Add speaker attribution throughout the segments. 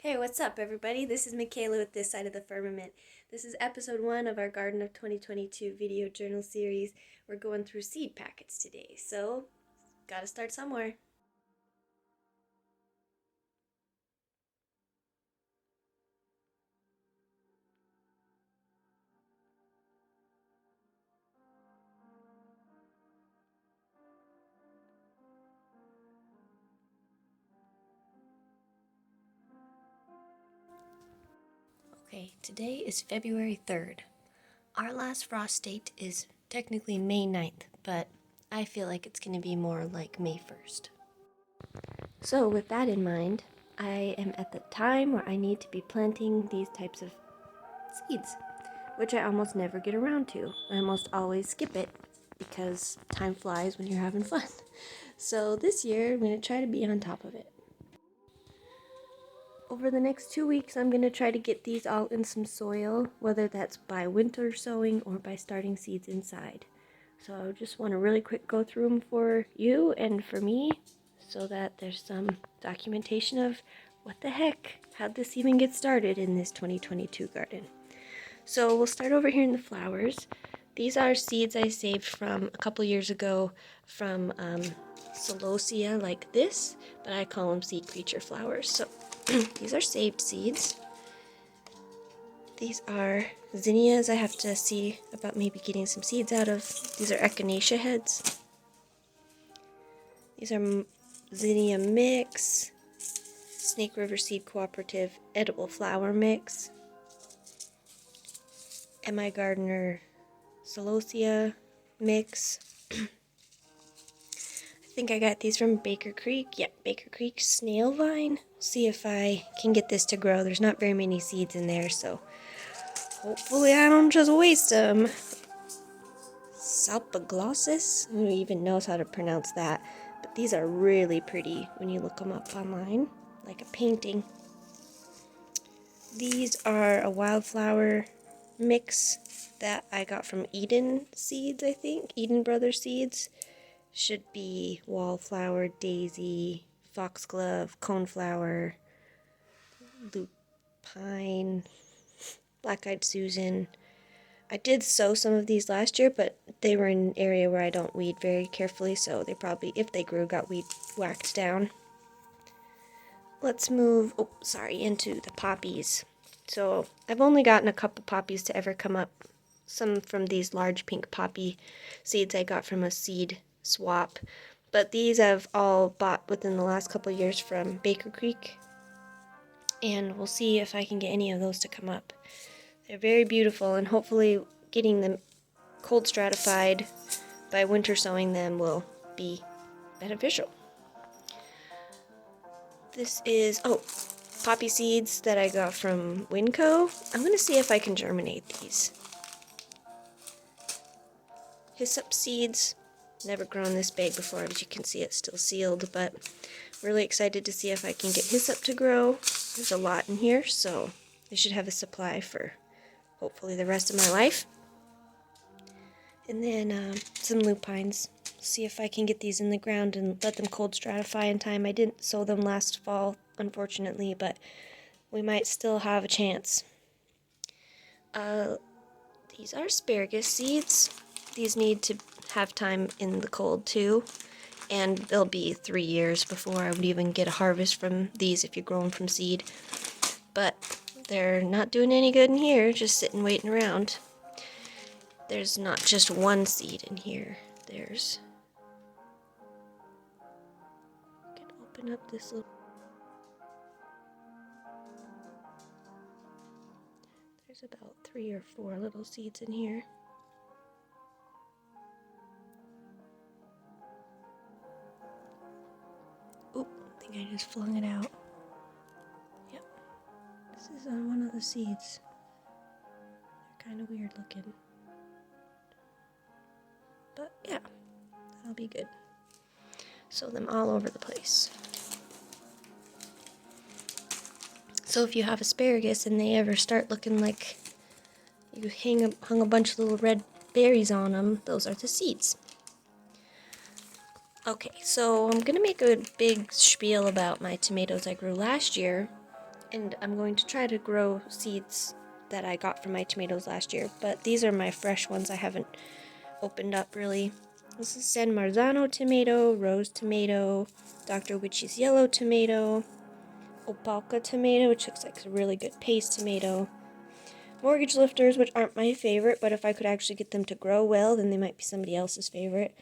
Speaker 1: Hey, what's up, everybody? This is Mikaela with This Side of the Firmament. This is episode 1 of our Garden of 2022 video journal series. We're going through seed packets today, so gotta start somewhere. Okay, today is February 3rd. Our last frost date is technically May 9th, but I feel like it's going to be more like May 1st. So, with that in mind, I am at the time where I need to be planting these types of seeds, which I almost never get around to. I almost always skip it because time flies when you're having fun. So this year, I'm going to try to be on top of it. Over the next 2 weeks, I'm going to try to get these all in some soil, whether that's by winter sowing or by starting seeds inside. So I just want to really quick go through them for you and for me so that there's some documentation of what the heck, how'd this even get started in this 2022 garden. So we'll start over here in the flowers. These are seeds I saved from a couple years ago from celosia like this, but I call them seed creature flowers. So these are saved seeds. These are zinnias I have to see about maybe getting some seeds out of. These are echinacea heads. These are zinnia mix, Snake River Seed Cooperative edible flower mix, M.I. Gardner celosia mix. I think I got these from Baker Creek. Yeah, Baker Creek snail vine. See if I can get this to grow. There's not very many seeds in there, so hopefully I don't just waste them. Salpaglossis? Who even knows how to pronounce that? But these are really pretty when you look them up online, like a painting. These are a wildflower mix that I got from Eden Seeds, I think. Eden Brothers Seeds. Should be wallflower, daisy, foxglove, coneflower, lupine, black-eyed Susan. I did sow some of these last year, but they were in an area where I don't weed very carefully, so they probably, if they grew, got weed whacked down. Let's move, into the poppies. So I've only gotten a couple poppies to ever come up. Some from these large pink poppy seeds I got from a seed swap. But these I've all bought within the last couple of years from Baker Creek. And we'll see if I can get any of those to come up. They're very beautiful, and hopefully getting them cold stratified by winter sowing them will be beneficial. This is, poppy seeds that I got from Winco. I'm going to see if I can germinate these. Hyssop seeds. Never grown this big before. As you can see, it's still sealed, but really excited to see if I can get hyssop to grow. There's a lot in here, so I should have a supply for hopefully the rest of my life. And then some lupines. See if I can get these in the ground and let them cold stratify in time. I didn't sow them last fall, unfortunately, but we might still have a chance. These are asparagus seeds. These need to have time in the cold too, and they'll be 3 years before I would even get a harvest from these if you grow them from seed. But they're not doing any good in here, just sitting waiting around. There's not just one seed in here. There's... I can open up this little... There's about 3 or 4 little seeds in here. Oop, I think I just flung it out. Yep. This is on one of the seeds. They're kind of weird looking. But yeah, that'll be good. Sow them all over the place. So if you have asparagus and they ever start looking like you hung a bunch of little red berries on them, those are the seeds. Okay, so I'm going to make a big spiel about my tomatoes I grew last year, And I'm going to try to grow seeds that I got from my tomatoes last year, but these are my fresh ones I haven't opened up really. This is San Marzano tomato, rose tomato, Dr. Witch's yellow tomato, opalka tomato, which looks like a really good paste tomato, mortgage lifters, which aren't my favorite, but if I could actually get them to grow well, then they might be somebody else's favorite.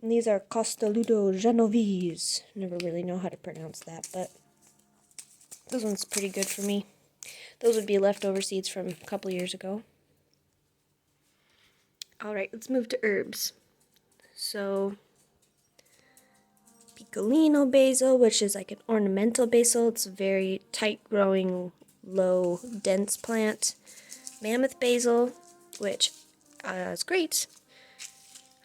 Speaker 1: And these are Costelluto Genovese. Never really know how to pronounce that, but those ones pretty good for me. Those would be leftover seeds from a couple years ago. Alright, let's move to herbs. So, Piccolino Basil, which is like an ornamental basil. It's a very tight-growing, low, dense plant. Mammoth Basil, which is great.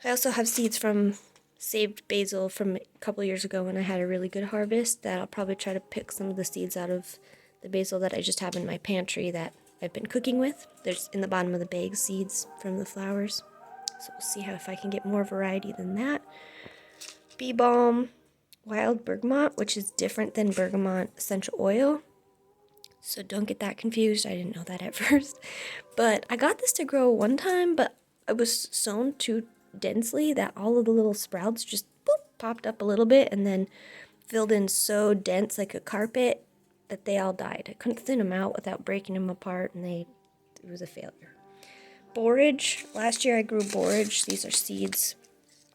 Speaker 1: I also have seeds from saved basil from a couple years ago when I had a really good harvest that I'll probably try to pick some of the seeds out of the basil that I just have in my pantry that I've been cooking with. There's in the bottom of the bag seeds from the flowers. So we'll see if I can get more variety than that. Bee balm, wild bergamot, which is different than bergamot essential oil. So don't get that confused. I didn't know that at first. But I got this to grow one time, but it was sown too densely that all of the little sprouts just boop, popped up a little bit and then filled in so dense like a carpet that they all died. I couldn't thin them out without breaking them apart, and it was a failure. Borage. Last year I grew borage. These are seeds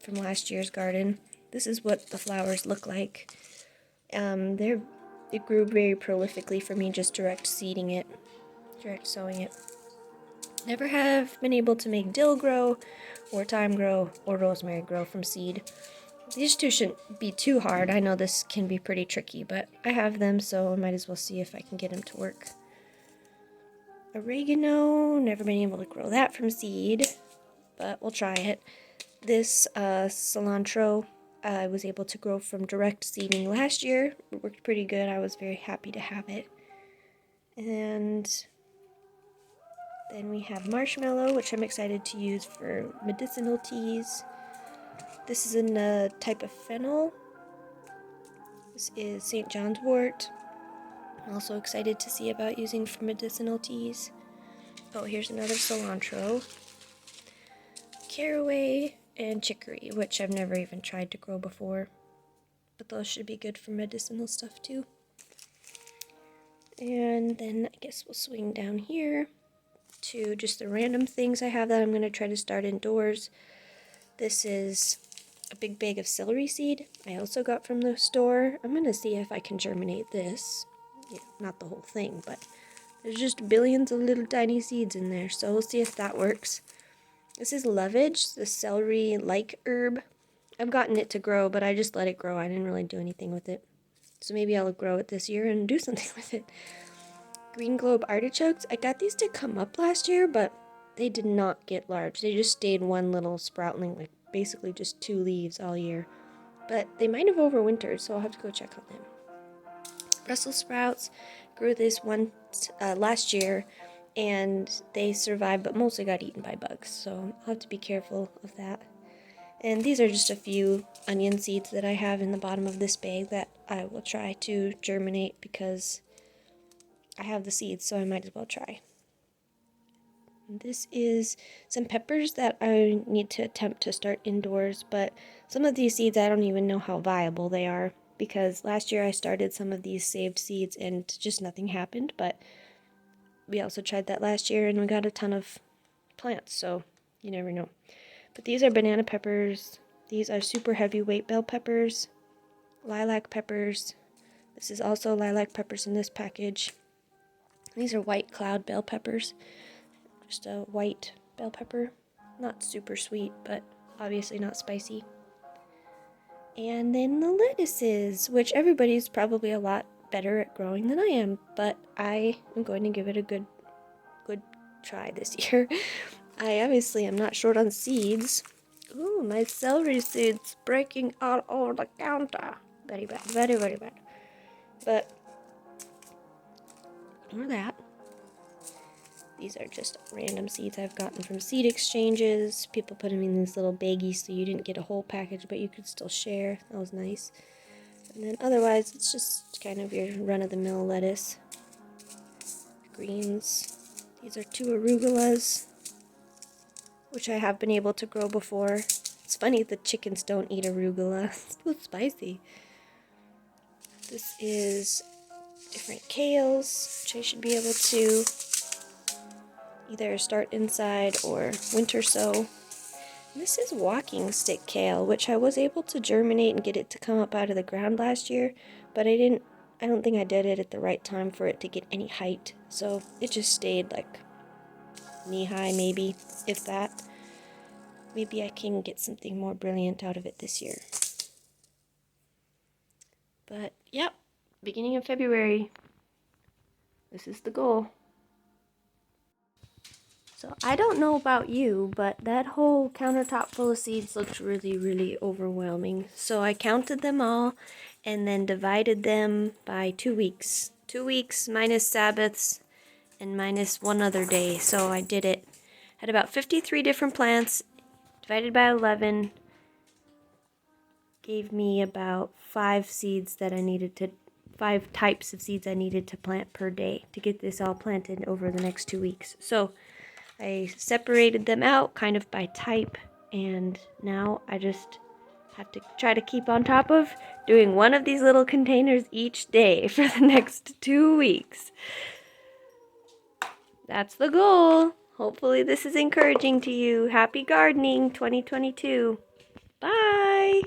Speaker 1: from last year's garden. This is what the flowers look like. It grew very prolifically for me, just direct sowing it. Never have been able to make dill grow, or thyme grow, or rosemary grow from seed. These two shouldn't be too hard. I know this can be pretty tricky, but I have them, so I might as well see if I can get them to work. Oregano, never been able to grow that from seed, but we'll try it. This cilantro, I was able to grow from direct seeding last year. It worked pretty good. I was very happy to have it. And then we have marshmallow, which I'm excited to use for medicinal teas. This is in a type of fennel. This is St. John's wort. I'm also excited to see about using for medicinal teas. Oh, here's another cilantro. Caraway and chicory, which I've never even tried to grow before. But those should be good for medicinal stuff too. And then I guess we'll swing down here to just the random things I have that I'm going to try to start indoors. This is a big bag of celery seed I also got from the store. I'm going to see if I can germinate this. Yeah, not the whole thing, but there's just billions of little tiny seeds in there, so we'll see if that works. This is lovage, the celery-like herb. I've gotten it to grow, but I just let it grow. I didn't really do anything with it. So maybe I'll grow it this year and do something with it. Green globe artichokes. I got these to come up last year, but they did not get large. They just stayed one little sproutling, like basically just 2 leaves all year. But they might have overwintered, so I'll have to go check on them. Brussels sprouts. Grew this one last year, and they survived, but mostly got eaten by bugs, so I'll have to be careful of that. And these are just a few onion seeds that I have in the bottom of this bag that I will try to germinate because I have the seeds, so I might as well try. This is some peppers that I need to attempt to start indoors, but some of these seeds I don't even know how viable they are because last year I started some of these saved seeds and just nothing happened, but we also tried that last year and we got a ton of plants, so you never know. But these are banana peppers. These are super heavyweight bell peppers, lilac peppers. This is also lilac peppers in this package. These are white cloud bell peppers. Just a white bell pepper. Not super sweet, but obviously not spicy. And then the lettuces, which everybody's probably a lot better at growing than I am, but I am going to give it a good try this year. I obviously am not short on seeds. Ooh, my celery seeds breaking all over the counter. Very bad, very, very bad. But ignore that. These are just random seeds I've gotten from seed exchanges. People put them in these little baggies so you didn't get a whole package, but you could still share. That was nice. And then otherwise, it's just kind of your run-of-the-mill lettuce. greens. These are 2 arugulas, which I have been able to grow before. It's funny the chickens don't eat arugula. It's so spicy. This is different kales, which I should be able to either start inside or winter sow. This is walking stick kale, which I was able to germinate and get it to come up out of the ground last year, but I don't think I did it at the right time for it to get any height, so it just stayed like knee-high maybe, if that. Maybe I can get something more brilliant out of it this year. But, yep, beginning of February. This is the goal. So, I don't know about you, but that whole countertop full of seeds looks really, really overwhelming. So, I counted them all and then divided them by 2 weeks. 2 weeks minus Sabbaths and minus one other day. So, I did it. Had about 53 different plants, divided by 11, gave me about 5 types of seeds I needed to plant per day to get this all planted over the next 2 weeks. So, I separated them out kind of by type, and now I just have to try to keep on top of doing one of these little containers each day for the next 2 weeks. That's the goal. Hopefully this is encouraging to you. Happy gardening 2022. Bye!